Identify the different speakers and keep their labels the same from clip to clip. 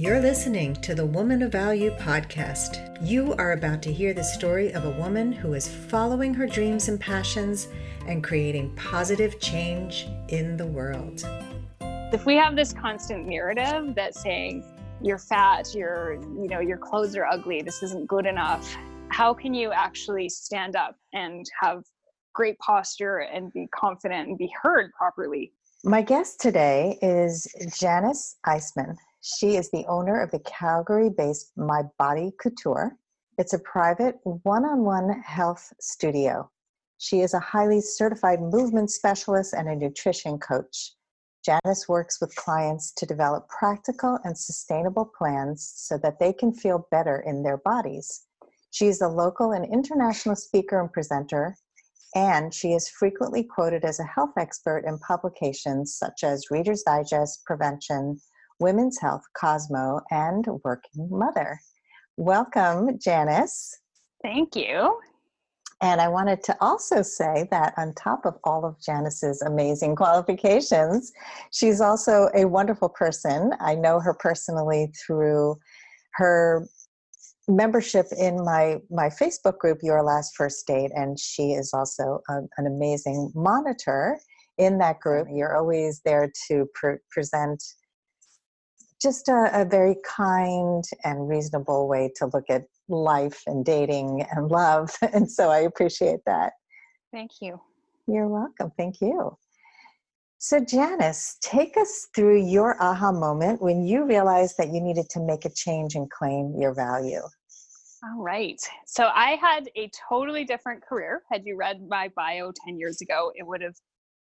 Speaker 1: You're listening to the Woman of Value podcast. You are about to hear the story of a woman who is following her dreams and passions and creating positive change in the world.
Speaker 2: If we have this constant narrative that's saying you're fat, your clothes are ugly, this isn't good enough, how can you actually stand up and have great posture and be confident and be heard properly?
Speaker 3: My guest today is Janis Isaman. She is the owner of the Calgary-based My Body Couture. It's a private one-on-one health studio. She is a highly certified movement specialist and a nutrition coach. Janis works with clients to develop practical and sustainable plans so that they can feel better in their bodies. She is a local and international speaker and presenter, and she is frequently quoted as a health expert in publications such as Reader's Digest, Prevention, Women's Health, Cosmo, and Working Mother. Welcome, Janis.
Speaker 2: Thank you.
Speaker 3: And I wanted to also say that on top of all of Janis's amazing qualifications, she's also a wonderful person. I know her personally through her membership in my Facebook group, Your Last First Date, and she is also an amazing monitor in that group. You're always there to present just a very kind and reasonable way to look at life and dating and love. And so I appreciate that.
Speaker 2: Thank you.
Speaker 3: You're welcome. Thank you. So Janis, take us through your aha moment when you realized that you needed to make a change and claim your value.
Speaker 2: All right. So I had a totally different career. Had you read my bio 10 years ago, it would have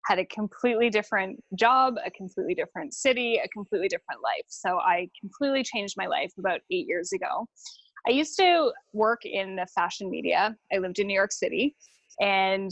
Speaker 2: had a completely different job, a completely different city, a completely different life. So I completely changed my life about 8 years ago. I used to work in the fashion media. I lived in New York City, and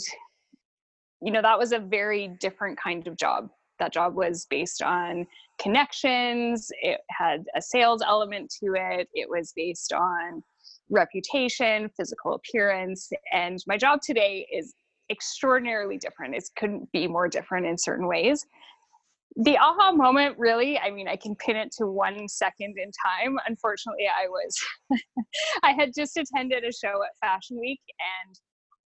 Speaker 2: that was a very different kind of job. That job was based on connections. It had a sales element to it. It was based on reputation, physical appearance. And my job today is extraordinarily different. It couldn't be more different in certain ways. The aha moment, really, I can pin it to 1 second in time. Unfortunately, I had just attended a show at Fashion Week, and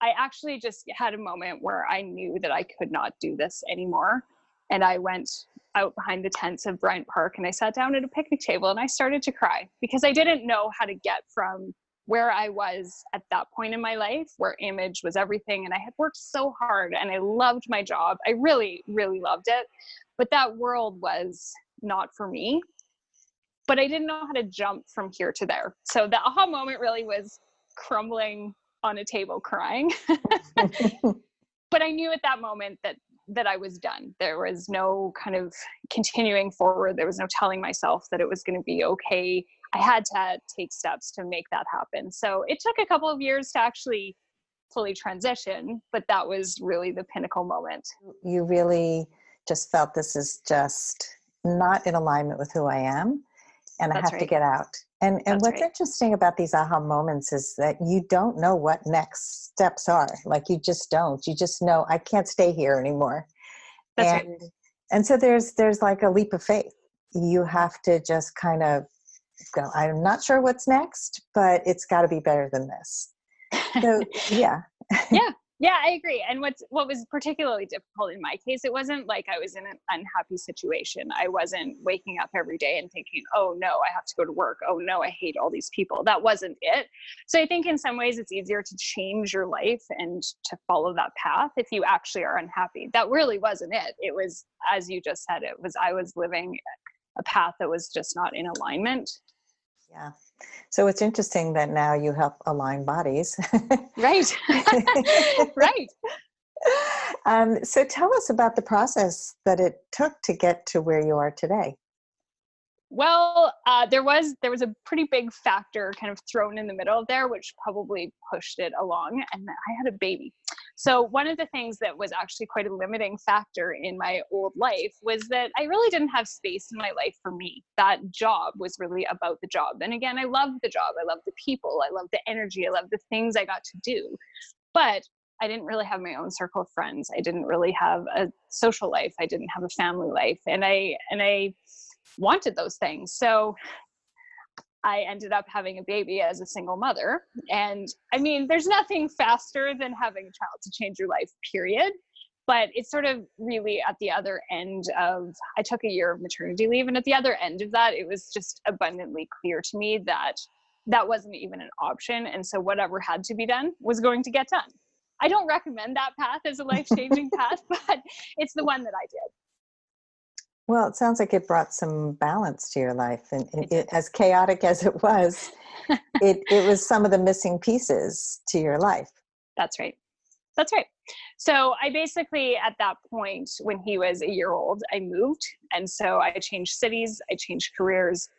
Speaker 2: I actually just had a moment where I knew that I could not do this anymore. And I went out behind the tents of Bryant Park and I sat down at a picnic table and I started to cry because I didn't know how to get from where I was at that point in my life, where image was everything. And I had worked so hard and I loved my job. I really, really loved it. But that world was not for me. But I didn't know how to jump from here to there. So the aha moment really was crumbling on a table crying. But I knew at that moment that I was done. There was no kind of continuing forward. There was no telling myself that it was going to be okay. I had to take steps to make that happen. So it took a couple of years to actually fully transition, but that was really the pinnacle moment.
Speaker 3: You really just felt this is just not in alignment with who I am, and I have to get out. And what's interesting about these aha moments is that you don't know what next steps are. Like you just don't. You just know I can't stay here anymore.
Speaker 2: That's right.
Speaker 3: And so there's like a leap of faith. You have to just kind of go, I'm not sure what's next, but it's got to be better than this. So yeah.
Speaker 2: Yeah, I agree. And what was particularly difficult in my case, it wasn't like I was in an unhappy situation. I wasn't waking up every day and thinking, oh no, I have to go to work. Oh no, I hate all these people. That wasn't it. So I think in some ways it's easier to change your life and to follow that path if you actually are unhappy. That really wasn't it. It was, as you just said, I was living a path that was just not in alignment.
Speaker 3: Yeah. So it's interesting that now you help align bodies.
Speaker 2: Right. Right.
Speaker 3: So tell us about the process that it took to get to where you are today.
Speaker 2: Well, there was a pretty big factor kind of thrown in the middle there, which probably pushed it along, and I had a baby. So one of the things that was actually quite a limiting factor in my old life was that I really didn't have space in my life for me. That job was really about the job. And again, I loved the job. I loved the people. I loved the energy. I loved the things I got to do. But I didn't really have my own circle of friends. I didn't really have a social life. I didn't have a family life. And I wanted those things. So I ended up having a baby as a single mother. And I mean, there's nothing faster than having a child to change your life, period. But it's sort of really at the other end of, I took a year of maternity leave. And at the other end of that, it was just abundantly clear to me that that wasn't even an option. And so whatever had to be done was going to get done. I don't recommend that path as a life-changing path, but it's the one that I did.
Speaker 3: Well, it sounds like it brought some balance to your life, and as chaotic as it was, it was some of the missing pieces to your life.
Speaker 2: That's right. That's right. So I basically, at that point, when he was a year old, I moved. And so I changed cities, I changed careers.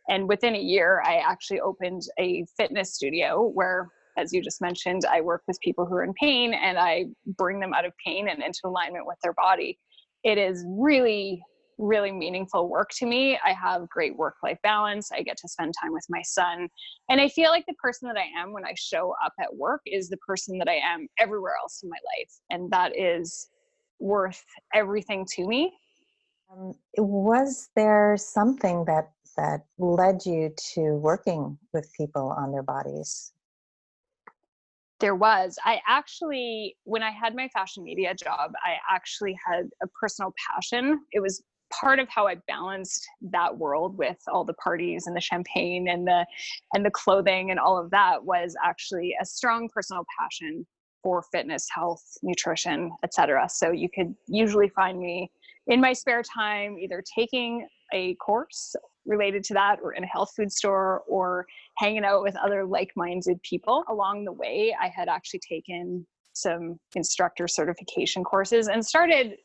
Speaker 2: And within a year, I actually opened a fitness studio where, as you just mentioned, I work with people who are in pain and I bring them out of pain and into alignment with their body. It is really, really meaningful work to me. I have great work-life balance. I get to spend time with my son. And I feel like the person that I am when I show up at work is the person that I am everywhere else in my life. And that is worth everything to me.
Speaker 3: Was there something that led you to working with people on their bodies?
Speaker 2: There was. I actually, when I had my fashion media job, I actually had a personal passion. It was part of how I balanced that world with all the parties and the champagne and the clothing and all of that, was actually a strong personal passion for fitness, health, nutrition, etc. So you could usually find me in my spare time either taking a course related to that, or in a health food store, or hanging out with other like-minded people. Along the way, I had actually taken some instructor certification courses and started,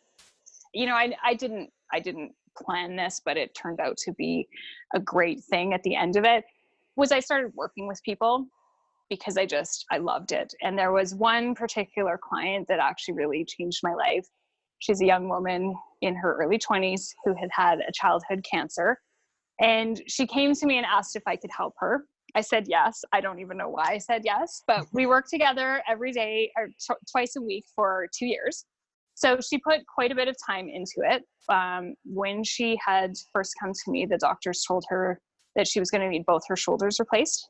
Speaker 2: I didn't plan this, but it turned out to be a great thing at the end of it, was I started working with people because I loved it. And there was one particular client that actually really changed my life. She's a young woman in her early 20s who had had a childhood cancer. And she came to me and asked if I could help her. I said yes. I don't even know why I said yes, but we worked together every day or twice a week for 2 years. So she put quite a bit of time into it. When she had first come to me, the doctors told her that she was going to need both her shoulders replaced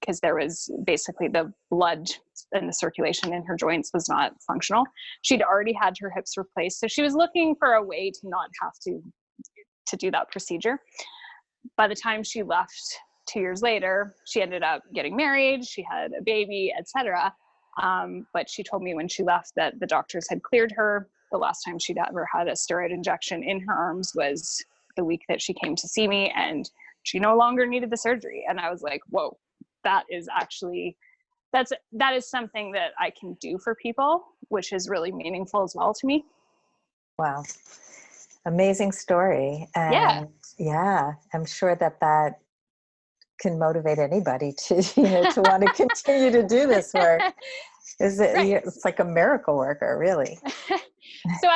Speaker 2: because there was basically the blood and the circulation in her joints was not functional. She'd already had her hips replaced. So she was looking for a way to not have to do that procedure. By the time she left 2 years later, she ended up getting married. She had a baby, etc. But she told me when she left that the doctors had cleared her. The last time she'd ever had a steroid injection in her arms was the week that she came to see me, and she no longer needed the surgery. And I was like, whoa, that is something that I can do for people, which is really meaningful as well to me.
Speaker 3: Wow. Amazing story. And yeah, I'm sure that can motivate anybody to, to want to continue to do this work. Right. It's like a miracle worker, really.
Speaker 2: So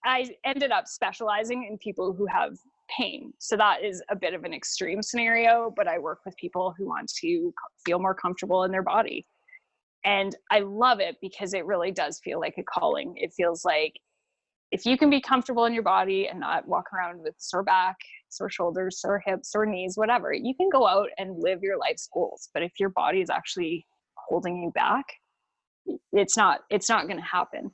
Speaker 2: I ended up specializing in people who have pain. So that is a bit of an extreme scenario, but I work with people who want to feel more comfortable in their body. And I love it because it really does feel like a calling. It feels like if you can be comfortable in your body and not walk around with sore back, sore shoulders, sore hips, sore knees, whatever, you can go out and live your life's goals. But if your body is actually holding you back, it's not going to happen.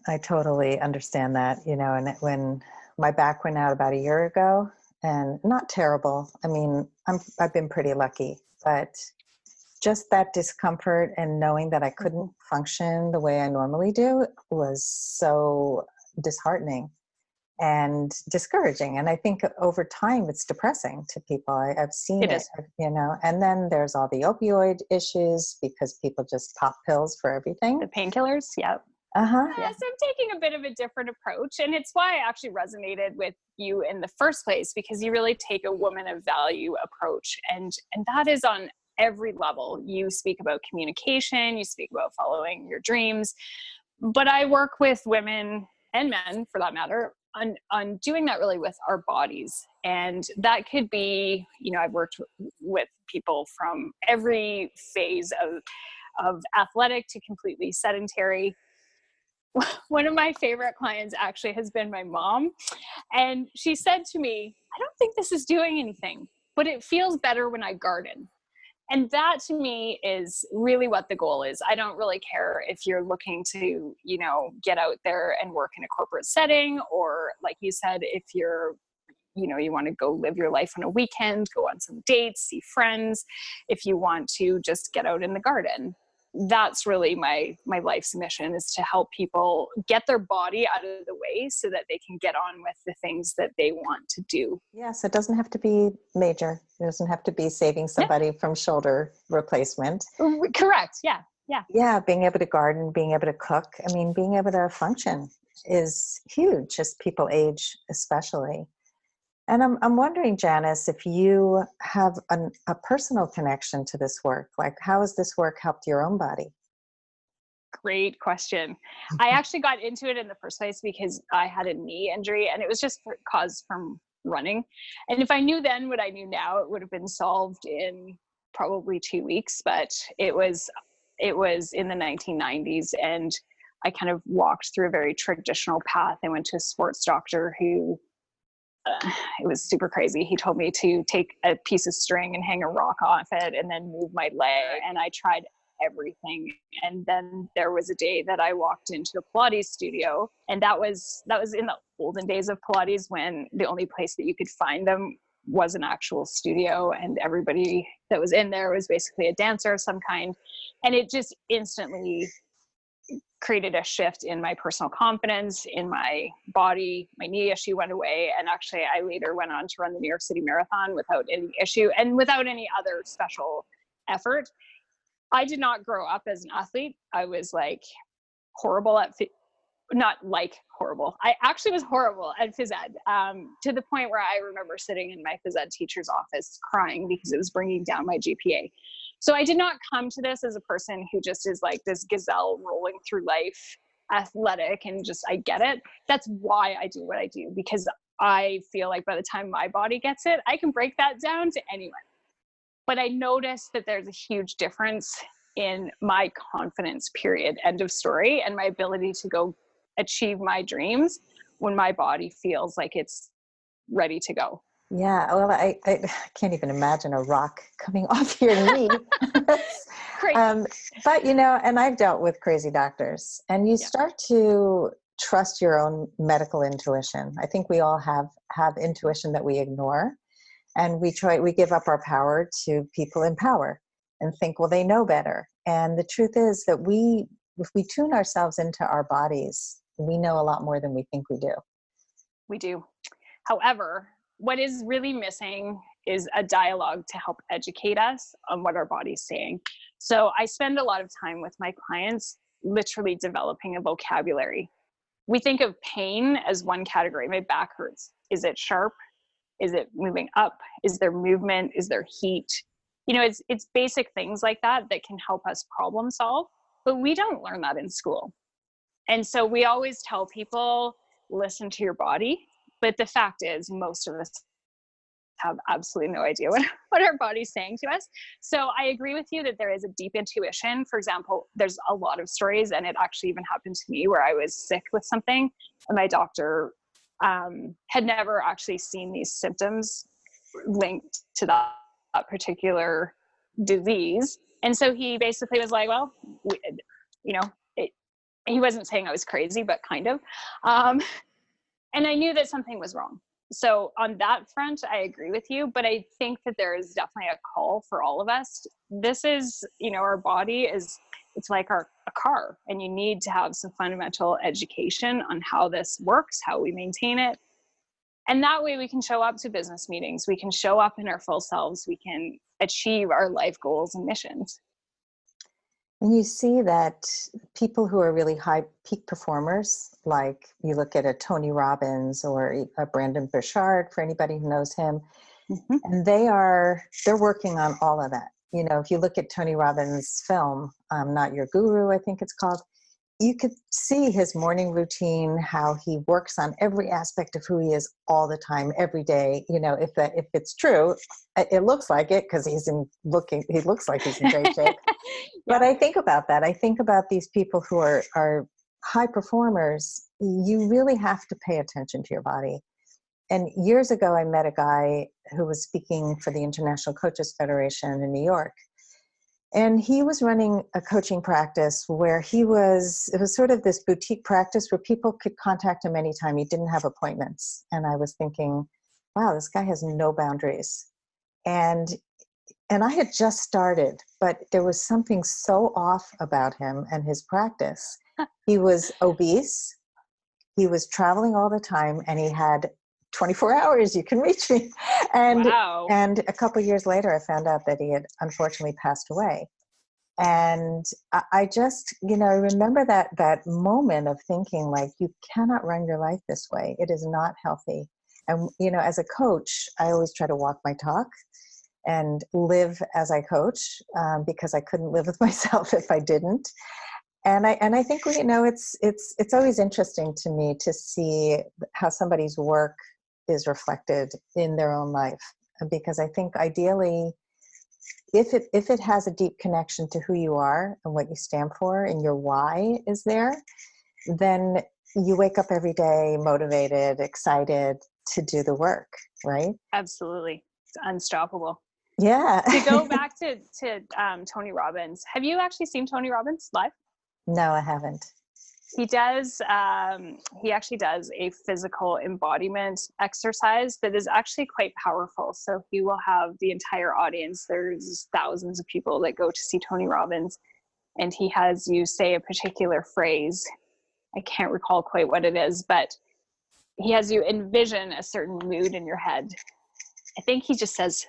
Speaker 3: I totally understand that, and when my back went out about a year ago, and not terrible. I mean, I've been pretty lucky, but just that discomfort and knowing that I couldn't function the way I normally do was so disheartening and discouraging. And I think over time it's depressing to people. I've seen it, and then there's all the opioid issues because people just pop pills for everything.
Speaker 2: The painkillers. Yep.
Speaker 3: Uh-huh.
Speaker 2: Yeah, so I'm taking a bit of a different approach, and it's why I actually resonated with you in the first place, because you really take a woman of value approach, and that is on every level. You speak about communication, you speak about following your dreams, but I work with women and men, for that matter, on doing that really with our bodies. And that could be, I've worked with people from every phase of athletic to completely sedentary. One of my favorite clients actually has been my mom. And she said to me, I don't think this is doing anything. but it feels better when I garden. And that to me is really what the goal is. I don't really care if you're looking to, get out there and work in a corporate setting, or like you said, if you're, you want to go live your life on a weekend, go on some dates, see friends, if you want to just get out in the garden. That's really my life's mission, is to help people get their body out of the way so that they can get on with the things that they want to do.
Speaker 3: Yes, it doesn't have to be major. It doesn't have to be saving somebody from shoulder replacement.
Speaker 2: Correct. Yeah.
Speaker 3: Yeah, being able to garden, being able to cook. I mean, being able to function is huge as people age, especially. And I'm wondering, Janis, if you have a personal connection to this work. Like, how has this work helped your own body?
Speaker 2: Great question. I actually got into it in the first place because I had a knee injury, and it was just caused from running. And if I knew then what I knew now, it would have been solved in probably 2 weeks. But it was in the 1990s, and I kind of walked through a very traditional path. I went to a sports doctor who it was super crazy. He told me to take a piece of string and hang a rock off it and then move my leg. And I tried everything. And then there was a day that I walked into a Pilates studio, and that was in the olden days of Pilates, when the only place that you could find them was an actual studio, and everybody that was in there was basically a dancer of some kind. And it just instantly created a shift in my personal confidence, in my body. My knee issue went away. And actually, I later went on to run the New York City Marathon without any issue and without any other special effort. I did not grow up as an athlete. I was like horrible at, not like horrible. I actually was horrible at phys ed, to the point where I remember sitting in my phys ed teacher's office crying because it was bringing down my GPA. So I did not come to this as a person who just is like this gazelle rolling through life, athletic, and just, I get it. That's why I do what I do, because I feel like by the time my body gets it, I can break that down to anyone. But I noticed that there's a huge difference in my confidence, period, end of story, and my ability to go achieve my dreams when my body feels like it's ready to go.
Speaker 3: Yeah, well, I can't even imagine a rock coming off your knee.
Speaker 2: Great.
Speaker 3: But, and I've dealt with crazy doctors, and you start to trust your own medical intuition. I think we all have intuition that we ignore, and we give up our power to people in power and think, well, they know better. And the truth is that if we tune ourselves into our bodies, we know a lot more than we think we do.
Speaker 2: We do. However, what is really missing is a dialogue to help educate us on what our body's saying. So I spend a lot of time with my clients literally developing a vocabulary. We think of pain as one category. My back hurts. Is it sharp? Is it moving up? Is there movement? Is there heat? It's basic things like that can help us problem solve, but we don't learn that in school. And so we always tell people, listen to your body. But the fact is, most of us have absolutely no idea what our body's saying to us. So I agree with you that there is a deep intuition. For example, there's a lot of stories, and it actually even happened to me, where I was sick with something, and my doctor had never actually seen these symptoms linked to that particular disease. And so he basically was like, well, he wasn't saying I was crazy, but kind of. And I knew that something was wrong. So on that front, I agree with you, but I think that there is definitely a call for all of us. This is, our body it's like a car, and you need to have some fundamental education on how this works, how we maintain it. And that way we can show up to business meetings. We can show up in our full selves. We can achieve our life goals and missions.
Speaker 3: And you see that people who are really high peak performers, like you look at a Tony Robbins or a Brendon Burchard, for anybody who knows him, and they're working on all of that. If you look at Tony Robbins' film, Not Your Guru, I think it's called, you could see his morning routine, how he works on every aspect of who he is all the time, every day. If it's true, it looks like it, because he looks like he's in great shape. But I think about that. I think about these people who are high performers. You really have to pay attention to your body. And years ago, I met a guy who was speaking for the International Coaches Federation in New York. And he was running a coaching practice where it was sort of this boutique practice where people could contact him anytime. He didn't have appointments. And I was thinking, wow, this guy has no boundaries. And I had just started, but there was something so off about him and his practice. He was obese. He was traveling all the time, and he had 24 hours, you can reach me. And,
Speaker 2: wow.
Speaker 3: and a couple of years later, I found out that he had unfortunately passed away. And I just, I remember that moment of thinking, like, you cannot run your life this way. It is not healthy. And, as a coach, I always try to walk my talk and live as I coach, because I couldn't live with myself if I didn't. And I think, it's always interesting to me to see how somebody's work is reflected in their own life, because I think ideally, if it has a deep connection to who you are and what you stand for and your why is there, then you wake up every day motivated, excited to do the work, right?
Speaker 2: Absolutely. It's unstoppable.
Speaker 3: Yeah.
Speaker 2: To go back to Tony Robbins, have you actually seen Tony Robbins live?
Speaker 3: No, I haven't.
Speaker 2: He actually does a physical embodiment exercise that is actually quite powerful. So he will have the entire audience. There's thousands of people that go to see Tony Robbins, and he has you say a particular phrase. I can't recall quite what it is, but he has you envision a certain mood in your head. I think he just has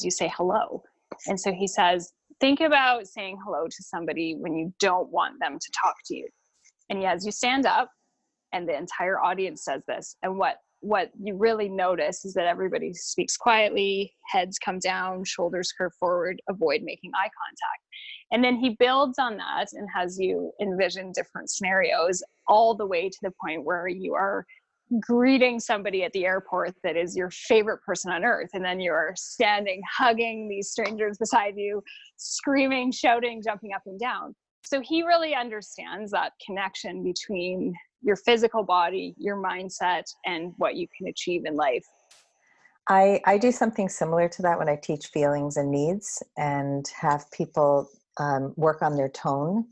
Speaker 2: you say hello. And so he says, think about saying hello to somebody when you don't want them to talk to you. And he has you stand up, and the entire audience says this. And what you really notice is that everybody speaks quietly, heads come down, shoulders curve forward, avoid making eye contact. And then he builds on that and has you envision different scenarios all the way to the point where you are greeting somebody at the airport that is your favorite person on earth. And then you're standing, hugging these strangers beside you, screaming, shouting, jumping up and down. So he really understands that connection between your physical body, your mindset, and what you can achieve in life.
Speaker 3: I do something similar to that when I teach feelings and needs and have people work on their tone.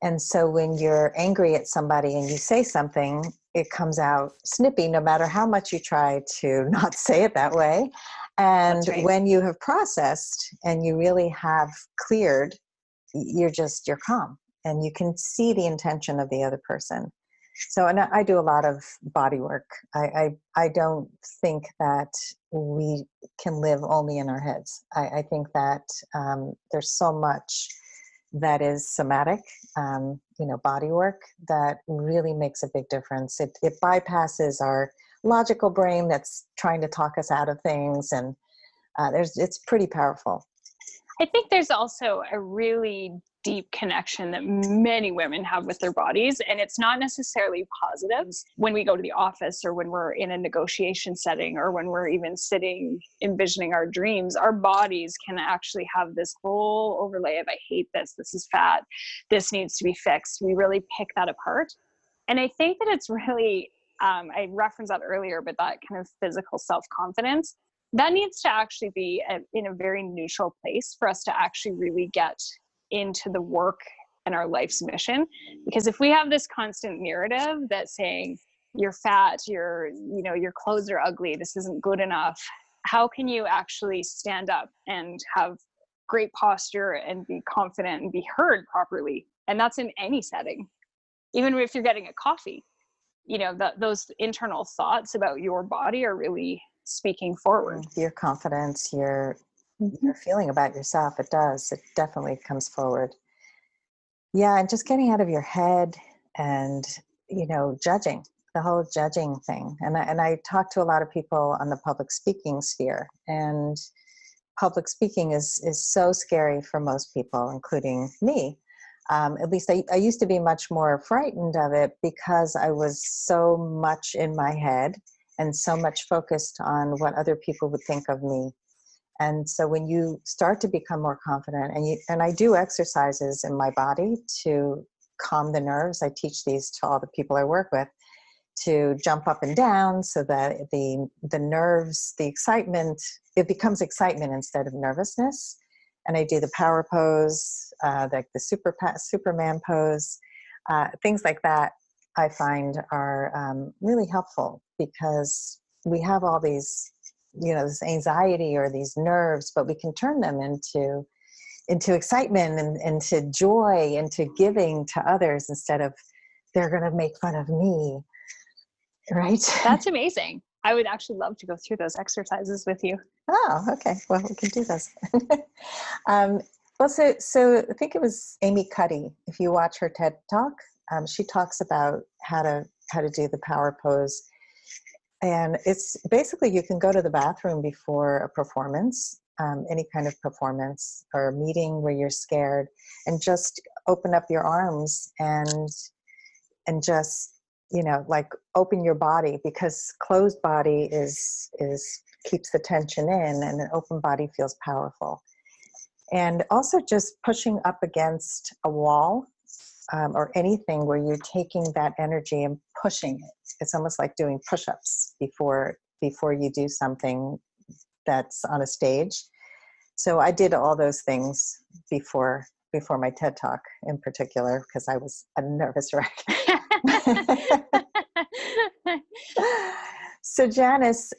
Speaker 3: And so when you're angry at somebody and you say something, it comes out snippy, no matter how much you try to not say it that way. And
Speaker 2: That's right.
Speaker 3: When you have processed and you really have cleared, you're calm and you can see the intention of the other person. So, and I do a lot of body work. I don't think that we can live only in our heads. I think that there's so much that is somatic, body work that really makes a big difference. It bypasses our logical brain that's trying to talk us out of things, and it's pretty powerful.
Speaker 2: I think there's also a really deep connection that many women have with their bodies, and it's not necessarily positive. When we go to the office or when we're in a negotiation setting or when we're even sitting envisioning our dreams, our bodies can actually have this whole overlay of, I hate this is fat, this needs to be fixed. We really pick that apart. And I think that it's really, I referenced that earlier, but that kind of physical self-confidence, that needs to actually be in a very neutral place for us to actually really get into the work and our life's mission. Because if we have this constant narrative that's saying you're fat, your clothes are ugly, this isn't good enough, how can you actually stand up and have great posture and be confident and be heard properly? And that's in any setting. Even if you're getting a coffee, those internal thoughts about your body are really speaking forward.
Speaker 3: Your confidence, your feeling about yourself, it definitely comes forward. Yeah, and just getting out of your head and, judging, the whole judging thing. And I talk to a lot of people on the public speaking sphere, and public speaking is so scary for most people, including me. At least I used to be much more frightened of it because I was so much in my head and so much focused on what other people would think of me. And so when you start to become more confident, and I do exercises in my body to calm the nerves, I teach these to all the people I work with. to jump up and down so that the nerves, the excitement, it becomes excitement instead of nervousness. And I do the power pose, like the Superman pose, things like that. I find are really helpful because we have all these, this anxiety or these nerves, but we can turn them into excitement and into joy, into giving to others instead of they're going to make fun of me. Right.
Speaker 2: That's amazing. I would actually love to go through those exercises with you.
Speaker 3: Oh, okay. Well, we can do those. Well, so I think it was Amy Cuddy. If you watch her TED Talk, she talks about how to do the power pose. And it's basically, you can go to the bathroom before a performance, any kind of performance or meeting where you're scared, and just open up your arms and just, like open your body, because closed body is keeps the tension in, and an open body feels powerful. And also just pushing up against a wall or anything where you're taking that energy and pushing it. It's almost like doing push-ups before you do something that's on a stage. So I did all those things before my TED Talk in particular, because I was a nervous wreck. So Janis,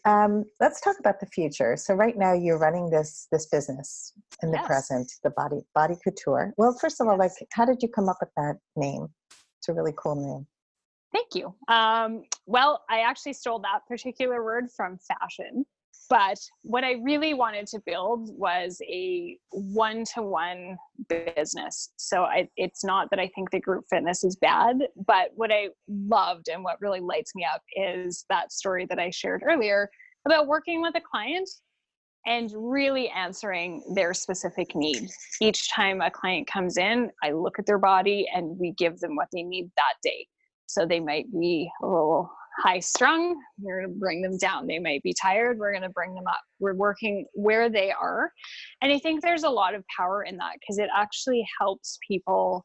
Speaker 3: let's talk about the future. So right now you're running this business in the present, the Body Couture. Well, first of all, like, how did you come up with that name? It's a really cool name.
Speaker 2: Thank you. Well, I actually stole that particular word from fashion, but what I really wanted to build was a one-to-one business. So it's not that I think that group fitness is bad, but what I loved and what really lights me up is that story that I shared earlier about working with a client and really answering their specific need. Each time a client comes in, I look at their body and we give them what they need that day. So they might be a little high strung, we're going to bring them down. They might be tired, we're going to bring them up. We're working where they are. And I think there's a lot of power in that, because it actually helps people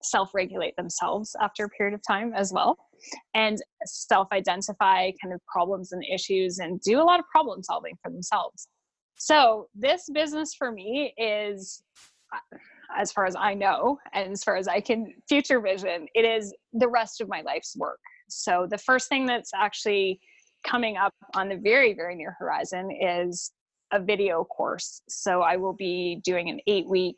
Speaker 2: self-regulate themselves after a period of time as well, and self-identify kind of problems and issues and do a lot of problem solving for themselves. So this business for me is, as far as I know, and as far as I can future vision, it is the rest of my life's work. So the first thing that's actually coming up on the very, very near horizon is a video course. So I will be doing an 8-week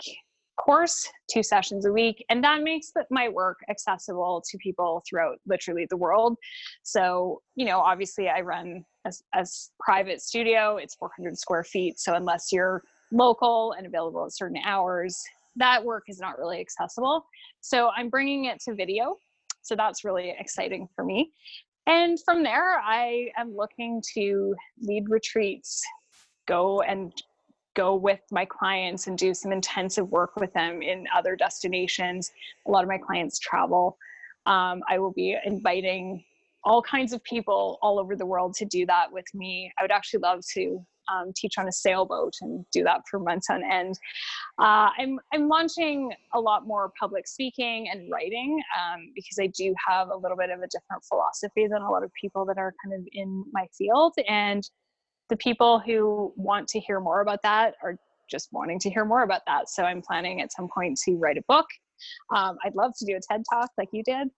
Speaker 2: course, 2 sessions a week, and that makes my work accessible to people throughout literally the world. So, obviously I run a private studio. It's 400 square feet. So unless you're local and available at certain hours, that work is not really accessible. So I'm bringing it to video. So that's really exciting for me. And from there, I am looking to lead retreats, go with my clients and do some intensive work with them in other destinations. A lot of my clients travel. I will be inviting all kinds of people all over the world to do that with me. I would actually love to teach on a sailboat and do that for months on end. I'm launching a lot more public speaking and writing because I do have a little bit of a different philosophy than a lot of people that are kind of in my field. And the people who want to hear more about that are just wanting to hear more about that. So I'm planning at some point to write a book. I'd love to do a TED Talk like you did.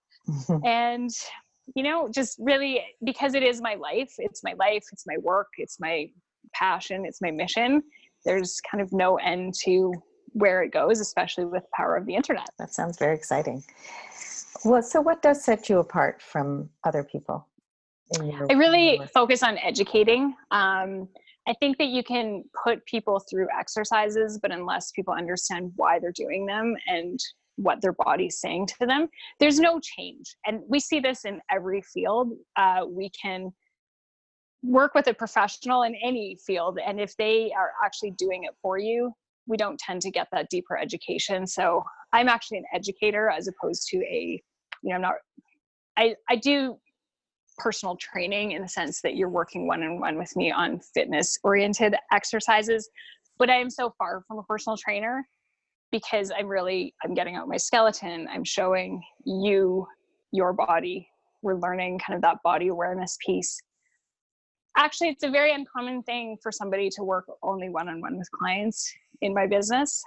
Speaker 2: And, just really, because it is my life, it's my work, it's my passion, it's my mission. There's kind of no end to where it goes, especially with the power of the internet.
Speaker 3: That sounds very exciting. Well, so what does set you apart from other people?
Speaker 2: I really focus on educating. I think that you can put people through exercises, but unless people understand why they're doing them and what their body's saying to them, there's no change. And we see this in every field. We can work with a professional in any field, and if they are actually doing it for you, we don't tend to get that deeper education. So I'm actually an educator as opposed to I do personal training in the sense that you're working one-on-one with me on fitness oriented exercises, but I am so far from a personal trainer because I'm getting out my skeleton. I'm showing you your body, we're learning kind of that body awareness piece. Actually, it's a very uncommon thing for somebody to work only one-on-one with clients in my business.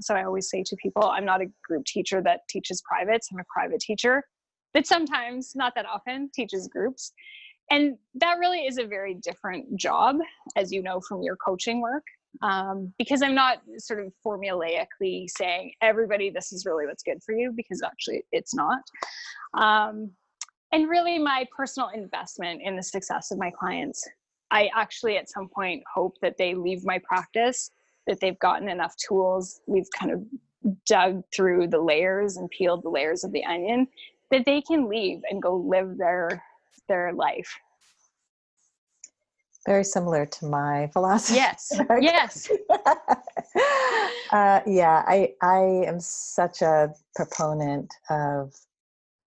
Speaker 2: So I always say to people, I'm not a group teacher that teaches privates. I'm a private teacher that sometimes, not that often, teaches groups. And that really is a very different job, as you know, from your coaching work, because I'm not sort of formulaically saying, everybody, this is really what's good for you, because actually it's not. And really my personal investment in the success of my clients. I actually at some point hope that they leave my practice, that they've gotten enough tools, we've kind of dug through the layers and peeled the layers of the onion, that they can leave and go live their life.
Speaker 3: Very similar to my philosophy.
Speaker 2: Yes. Yes.
Speaker 3: Yeah, I am such a proponent of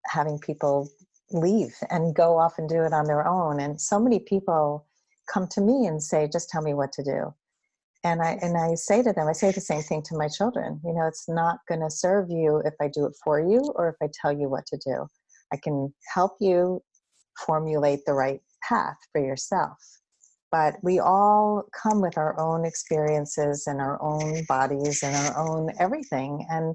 Speaker 3: having people leave and go off and do it on their own. And so many people come to me and say, just tell me what to do. And I say to them, I say the same thing to my children. You know, it's not going to serve you if I do it for you or if I tell you what to do. I can help you formulate the right path for yourself. But we all come with our own experiences and our own bodies and our own everything. And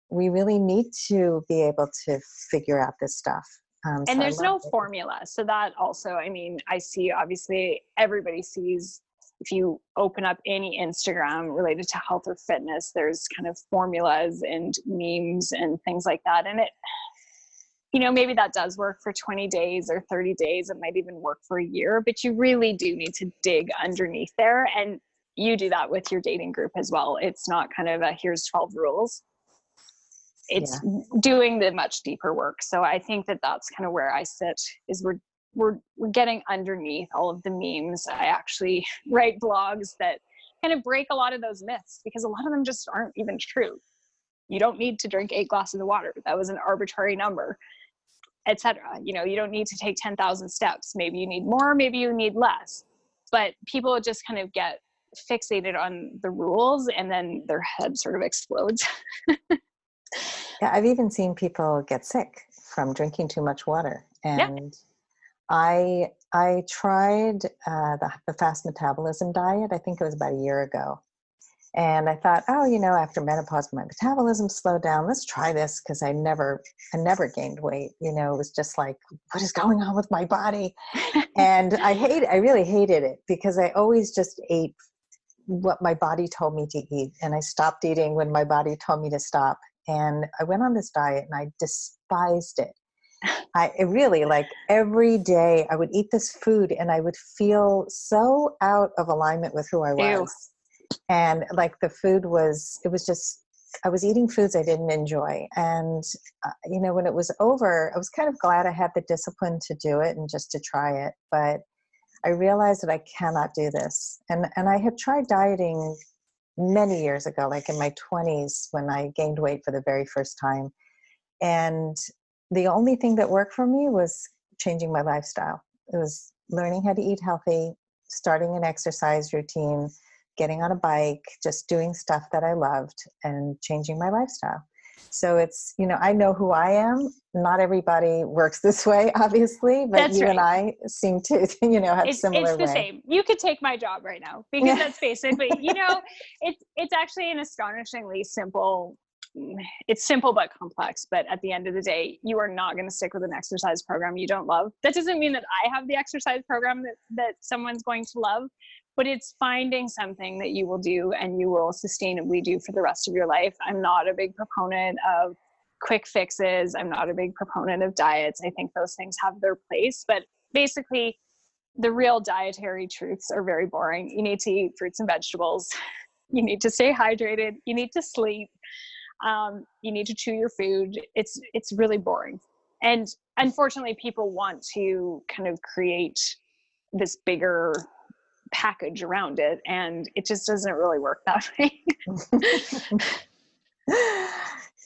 Speaker 3: we really need to be able to figure out this stuff.
Speaker 2: And there's no formula. So that also, I mean, I see, obviously, everybody sees, if you open up any Instagram related to health or fitness, there's kind of formulas and memes and things like that. And it, you know, maybe that does work for 20 days or 30 days. It might even work for a year, but you really do need to dig underneath there. And you do that with your dating group as well. It's not kind of a, here's 12 rules. It's doing the much deeper work. So I think that that's kind of where I sit, is we're getting underneath all of the memes. I actually write blogs that kind of break a lot of those myths, because a lot of them just aren't even true. You don't need to drink 8 glasses of water. That was an arbitrary number, etc. You know, you don't need to take 10,000 steps. Maybe you need more, maybe you need less. But people just kind of get fixated on the rules, and then their head sort of explodes.
Speaker 3: Yeah, I've even seen people get sick from drinking too much water. And I tried the fast metabolism diet. I think it was about a year ago. And I thought, oh, you know, after menopause, my metabolism slowed down. Let's try this, because I never gained weight. You know, it was just like, what is going on with my body? And I really hated it, because I always just ate what my body told me to eat. And I stopped eating when my body told me to stop. And I went on this diet and I despised it. It really, like, every day I would eat this food and I would feel so out of alignment with who I was. Ew. And like the food was, it was just, I was eating foods I didn't enjoy. And, you know, when it was over, I was kind of glad I had the discipline to do it and just to try it. But I realized that I cannot do this. And I had tried dieting many years ago, like in my 20s, when I gained weight for the very first time. And the only thing that worked for me was changing my lifestyle. It was learning how to eat healthy, starting an exercise routine, getting on a bike, just doing stuff that I loved, and changing my lifestyle. So it's, you know, I know who I am. Not everybody works this way, obviously, but that's you right. And I seem to, you know, have similar
Speaker 2: It's the same. You could take my job right now, because that's basically, you know, it's actually an astonishingly simple, it's simple but complex. But at the end of the day, you are not going to stick with an exercise program you don't love. That doesn't mean that I have the exercise program that someone's going to love, but it's finding something that you will do and you will sustainably do for the rest of your life. I'm not a big proponent of quick fixes. I'm not a big proponent of diets. I think those things have their place, but basically the real dietary truths are very boring. You need to eat fruits and vegetables. You need to stay hydrated. You need to sleep. You need to chew your food. It's really boring. And unfortunately, people want to kind of create this bigger package around it, and it just doesn't really work that way.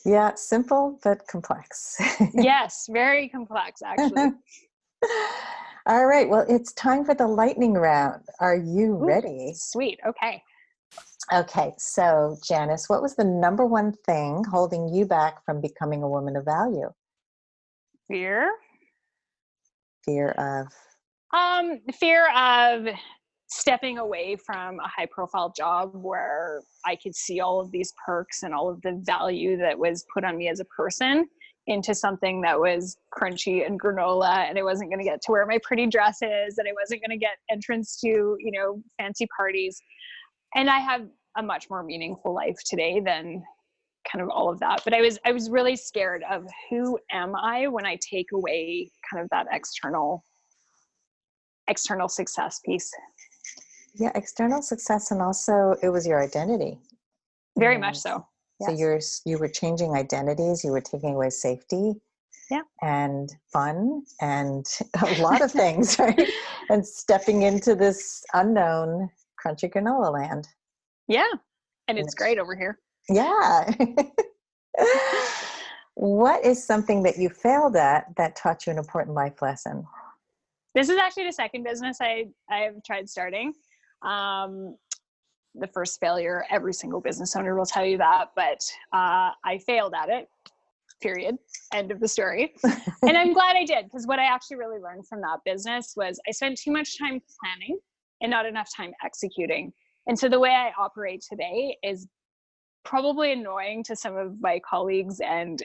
Speaker 3: Yeah, simple but complex.
Speaker 2: Yes, very complex, actually.
Speaker 3: All right, well, it's time for the lightning round. Are you ready?
Speaker 2: Sweet.
Speaker 3: Okay, so Janis, what was the number one thing holding you back from becoming a woman of value?
Speaker 2: Fear.
Speaker 3: Fear of?
Speaker 2: Fear of stepping away from a high profile job where I could see all of these perks and all of the value that was put on me as a person into something that was crunchy and granola, and I wasn't going to get to wear my pretty dresses, and I wasn't going to get entrance to, fancy parties. And I have a much more meaningful life today than kind of all of that. But I was really scared of who am I when I take away kind of that external success piece.
Speaker 3: Yeah, external success, and also it was your identity.
Speaker 2: Very much so.
Speaker 3: Yes. So you were changing identities, you were taking away safety, and fun, and a lot of things, right? And stepping into this unknown crunchy granola land.
Speaker 2: Yeah, and it's great over here.
Speaker 3: Yeah. What is something that you failed at that taught you an important life lesson?
Speaker 2: This is actually the second business I have tried starting. The first failure, every single business owner will tell you that, but I failed at it, period. End of the story. And I'm glad I did, because what I actually really learned from that business was I spent too much time planning and not enough time executing. And so the way I operate today is probably annoying to some of my colleagues and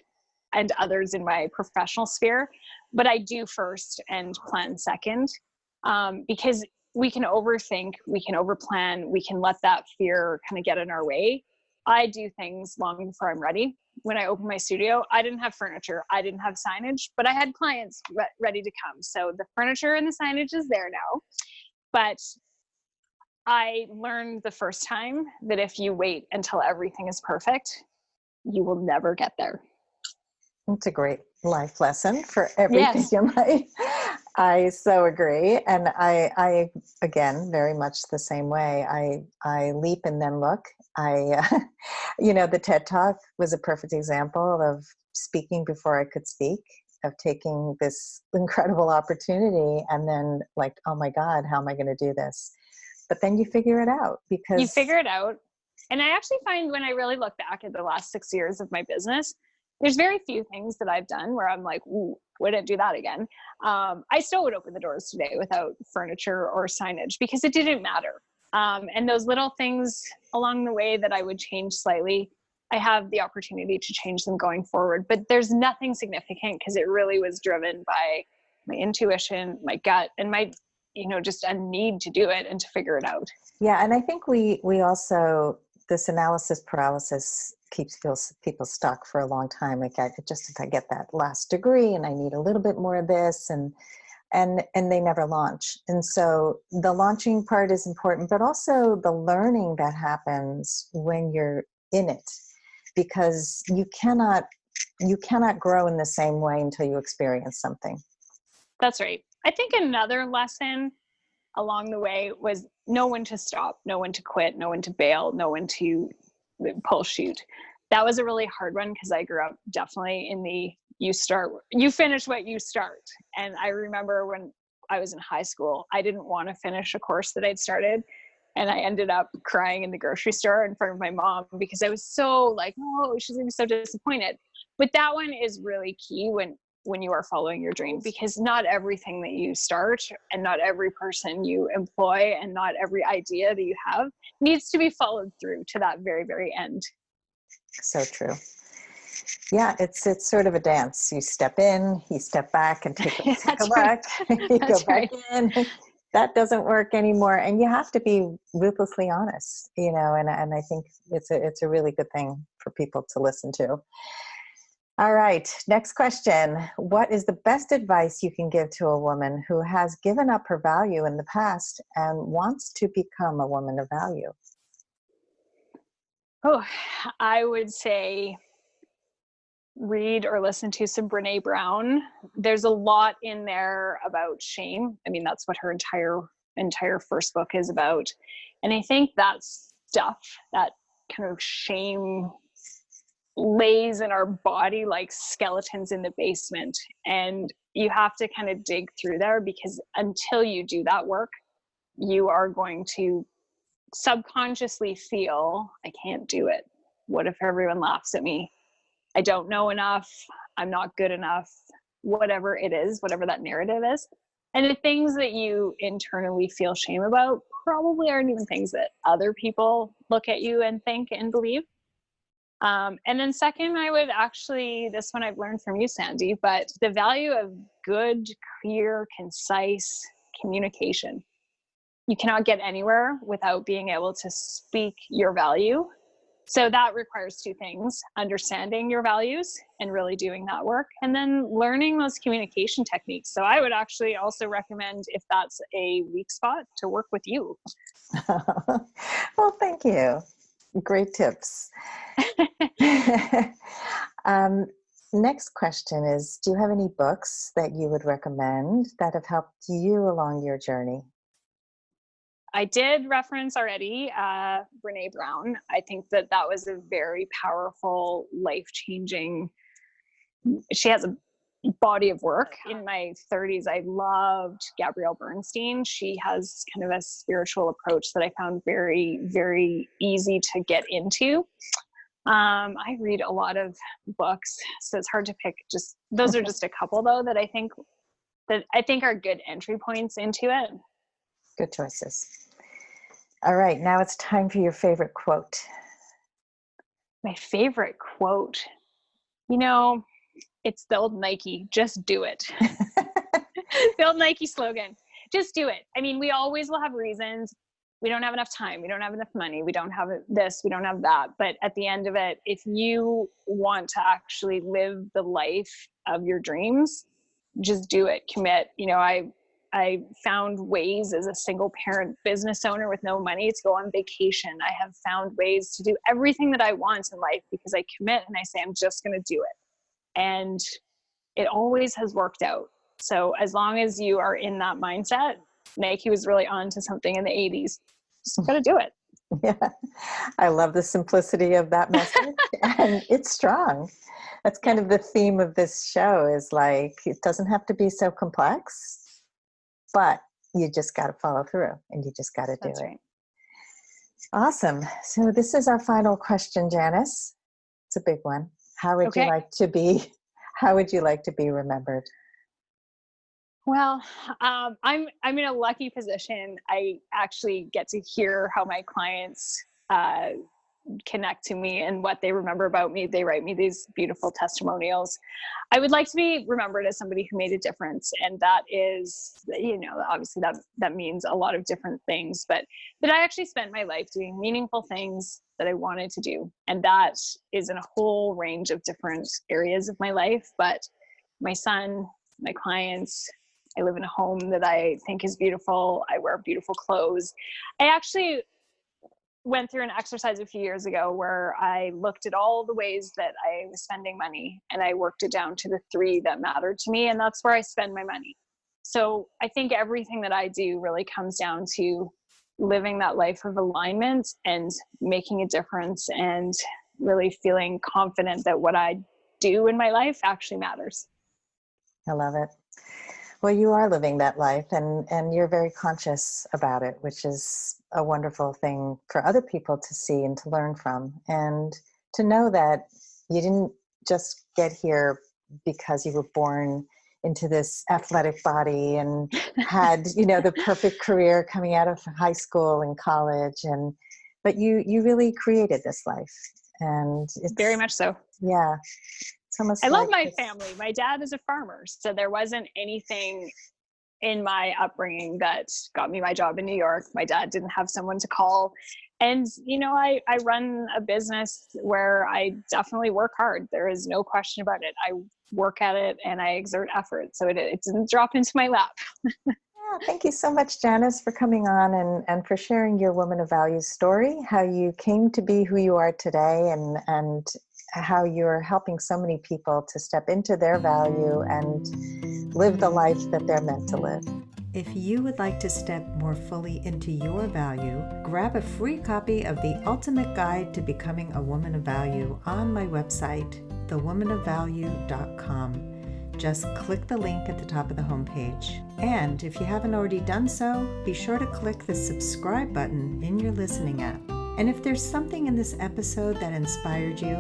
Speaker 2: others in my professional sphere, but I do first and plan second, because we can overthink, we can overplan, we can let that fear kind of get in our way. I do things long before I'm ready. When I opened my studio, I didn't have furniture, I didn't have signage, but I had clients ready to come. So the furniture and the signage is there now. But I learned the first time that if you wait until everything is perfect, you will never get there.
Speaker 3: It's a great life lesson for everything in life. I so agree. And I again, very much the same way. I leap and then look. The TED Talk was a perfect example of speaking before I could speak, of taking this incredible opportunity and then like, oh my God, how am I going to do this? But then you figure it out, because
Speaker 2: you figure it out. And I actually find when I really look back at the last 6 years of my business, there's very few things that I've done where I'm like, ooh, wouldn't do that again. I still would open the doors today without furniture or signage because it didn't matter. And those little things along the way that I would change slightly, I have the opportunity to change them going forward. But there's nothing significant because it really was driven by my intuition, my gut, and my, just a need to do it and to figure it out.
Speaker 3: Yeah. And I think we also, this analysis paralysis keeps people stuck for a long time. Like if I get that last degree and I need a little bit more of this, and they never launch. And so the launching part is important, but also the learning that happens when you're in it, because you cannot grow in the same way until you experience something.
Speaker 2: That's right. I think another lesson along the way was know when to stop, know when to quit, know when to bail, know when to pull shoot. That was a really hard one because I grew up definitely in the you finish what you start. And I remember when I was in high school, I didn't want to finish a course that I'd started. And I ended up crying in the grocery store in front of my mom because I was so like, oh, she's going to be so disappointed. But that one is really key when you are following your dream, because not everything that you start and not every person you employ and not every idea that you have needs to be followed through to that very, very end.
Speaker 3: So true. Yeah, it's sort of a dance. You step in, you step back and take a look.
Speaker 2: Right.
Speaker 3: You go back in. That doesn't work anymore. And you have to be ruthlessly honest, and I think it's a really good thing for people to listen to. All right, next question. What is the best advice you can give to a woman who has given up her value in the past and wants to become a woman of value?
Speaker 2: Oh, I would say read or listen to some Brene Brown. There's a lot in there about shame. I mean, that's what her entire first book is about. And I think that stuff, that kind of shame, lays in our body like skeletons in the basement. And you have to kind of dig through there, because until you do that work, you are going to subconsciously feel, I can't do it. What if everyone laughs at me? I don't know enough. I'm not good enough. Whatever it is, whatever that narrative is. And the things that you internally feel shame about probably aren't even things that other people look at you and think and believe. And then second, I would actually, this one I've learned from you, Sandy, but the value of good, clear, concise communication. You cannot get anywhere without being able to speak your value. So that requires two things: understanding your values and really doing that work, and then learning those communication techniques. So I would actually also recommend, if that's a weak spot, to work with you.
Speaker 3: Well, thank you. Great tips. Next question is, do you have any books that you would recommend that have helped you along your journey?
Speaker 2: I did reference already Brene Brown. I think that was a very powerful, life-changing, she has a body of work. In my 30s, I loved Gabrielle Bernstein. She has kind of a spiritual approach that I found very, very easy to get into. I read a lot of books, so it's hard to pick. Just those are just a couple, though, that I think are good entry points into it.
Speaker 3: Good choices. All right, now it's time for your favorite quote.
Speaker 2: My favorite quote, it's the old Nike, just do it. The old Nike slogan, just do it. I mean, we always will have reasons. We don't have enough time. We don't have enough money. We don't have this. We don't have that. But at the end of it, if you want to actually live the life of your dreams, just do it. Commit. I found ways as a single parent business owner with no money to go on vacation. I have found ways to do everything that I want in life because I commit and I say, I'm just going to do it. And it always has worked out. So as long as you are in that mindset, Nike was really on to something in the 80s. Just got to do it.
Speaker 3: Yeah, I love the simplicity of that message. And it's strong. That's kind of the theme of this show, is like, it doesn't have to be so complex. But you just got to follow through and you just got to do it. Right. Awesome. So this is our final question, Janis. It's a big one. How would you like to be remembered?
Speaker 2: Well, I'm in a lucky position. I actually get to hear how my clients connect to me and what they remember about me. They write me these beautiful testimonials. I would like to be remembered as somebody who made a difference. And that is, obviously that means a lot of different things, but that I actually spent my life doing meaningful things that I wanted to do. And that is in a whole range of different areas of my life. But my son, my clients, I live in a home that I think is beautiful. I wear beautiful clothes. I actually went through an exercise a few years ago where I looked at all the ways that I was spending money and I worked it down to the 3 that mattered to me. And that's where I spend my money. So I think everything that I do really comes down to living that life of alignment and making a difference and really feeling confident that what I do in my life actually matters.
Speaker 3: I love it. Well, you are living that life and you're very conscious about it, which is a wonderful thing for other people to see and to learn from. And to know that you didn't just get here because you were born into this athletic body and had, the perfect career coming out of high school and college. But you really created this life. And it's
Speaker 2: very much so.
Speaker 3: Yeah.
Speaker 2: I love my family. My dad is a farmer, so there wasn't anything in my upbringing that got me my job in New York. My dad didn't have someone to call. And, I run a business where I definitely work hard. There is no question about it. I work at it and I exert effort. So it didn't drop into my lap.
Speaker 3: Yeah, thank you so much, Janis, for coming on and for sharing your Woman of Value story, how you came to be who you are today and how you're helping so many people to step into their value and live the life that they're meant to live.
Speaker 1: If you would like to step more fully into your value, grab a free copy of The Ultimate Guide to Becoming a Woman of Value on my website, thewomanofvalue.com. Just click the link at the top of the homepage. And if you haven't already done so, be sure to click the subscribe button in your listening app. And if there's something in this episode that inspired you,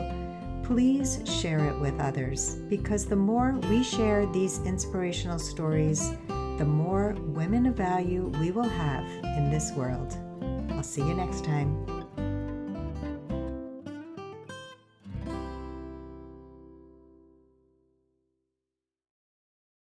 Speaker 1: please share it with others, because the more we share these inspirational stories, the more women of value we will have in this world. I'll see you next time.